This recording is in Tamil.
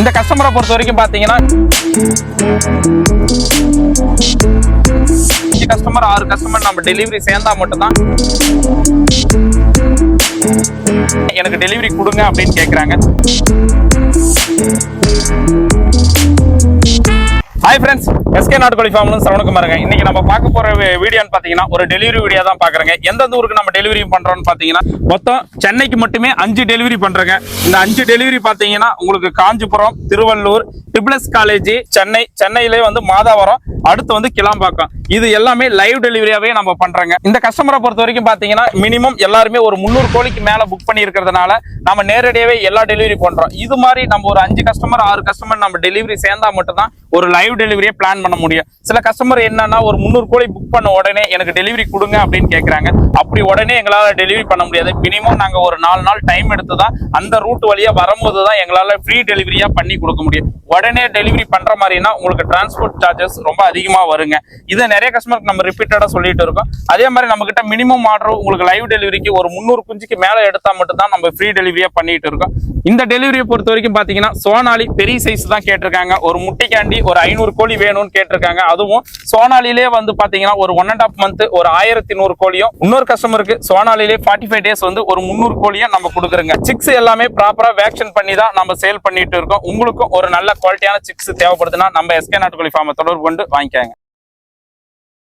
இந்த கஸ்டமரை பொறுத்த வரைக்கும் பாத்தீங்கன்னா கஸ்டமர் 6 கஸ்டமர் நம்ம டெலிவரி சேர்ந்தா மட்டும்தான் எனக்கு டெலிவரி கொடுங்க அப்படின்னு கேக்குறாங்க. ஹாய் ஃப்ரெண்ட்ஸ், எஸ்கே நாட்டுக்கோழி ஃபார்ம்ல சரவணகுமாருங்க. இன்னைக்கு நம்ம பார்க்க போற வீடியோன்னு பாத்தீங்கன்னா ஒரு டெலிவரி வீடியோ தான் பாக்குறேங்க. எந்தெந்த ஊருக்கு நம்ம டெலிவரி பண்றோம்னு பாத்தீங்கன்னா மொத்தம் சென்னைக்கு மட்டுமே 5 டெலிவரி பண்றேங்க. இந்த 5 டெலிவரி பாத்தீங்கன்னா உங்களுக்கு காஞ்சிபுரம், திருவள்ளூர், ட்ரிபிள்எஸ் காலேஜ், சென்னையிலே வந்து மாதாவரம், அடுத்து வந்து கிளாம்பாக்கம். இது எல்லாமே லைவ் டெலிவரியாவே நம்ம பண்றோங்க. இந்த கஸ்டமரை பொறுத்த வரைக்கும் பாத்தீங்கன்னா மினிமம் எல்லாருமே ஒரு 300 கோழிக்கு மேல புக் பண்ணி இருக்கிறதுனால நம்ம நேரடியாவே எல்லா டெலிவரி பண்றோம். இது மாதிரி நம்ம ஒரு 5 கஸ்டமர் 6 கஸ்டமர் நம்ம டெலிவரி சேர்ந்தா மட்டும்தான் ஒரு லைவ் டெலிவரியை பிளான் பண்ண முடியும். சில கஸ்டமர் என்னன்னா ஒரு 300 கோழி புக் பண்ண உடனே எனக்கு டெலிவரி கொடுங்க அப்படின்னு கேட்கறாங்க. அப்படி உடனே எங்களால டெலிவரி பண்ண முடியாது. மினிமம் நாங்க ஒரு 4 நாள் டைம் எடுத்துதான் அந்த ரூட் வழியா வரும்போது தான் எங்களால ஃப்ரீ டெலிவரியா பண்ணி கொடுக்க முடியும். உடனே டெலிவரி பண்ற மாதிரினா உங்களுக்கு டிரான்ஸ்போர்ட் சார்ஜஸ் ரொம்ப அதிகமா வருங்க. இதை நிறைய கஸ்டமருக்கு நம்ம ரிப்பீட்டடா சொல்லிட்டு இருக்கோம். அதே மாதிரி நம்ம கிட்ட மினிமம் ஆர்டர் உங்களுக்கு லைவ் டெலிவரிக்கு ஒரு 300 குஞ்சுக்கு மேல எடுத்தா மட்டும் தான் நம்ம ஃப்ரீ டெலிவரியா பண்ணிட்டு இருக்கோம். இந்த டெலிவரியை பொறுத்த வரைக்கும் பாத்தீங்கன்னா சோனாலி பெரிய சைஸ் தான் கேட்டிருக்காங்க. ஒரு முட்டைக்காண்டி ஒரு 500 கோழி வேணும்னு கேட்டிருக்காங்க. அதுவும் சோனாலிலே வந்து பாத்தீங்கன்னா ஒரு 1.5 மந்த் ஒரு 1100 கோழியும், இன்னொரு கஸ்டமருக்கு சோனாலிலே 45 டேஸ் வந்து ஒரு 300 கோழியும் நம்ம கொடுக்குறோங்க. சிக்ஸ் எல்லாமே ப்ராப்பரா வேக்சின் பண்ணி தான் நம்ம சேல் பண்ணிட்டு இருக்கோம். உங்களுக்கும் ஒரு நல்ல குவாலிட்டியான சிக்ஸ் தேவைப்படுதுன்னா நம்ம எஸ்கே நாட்டுக்கோழி ஃபார்மை தொடர்பு கொண்டு வாங்கிக்காங்க.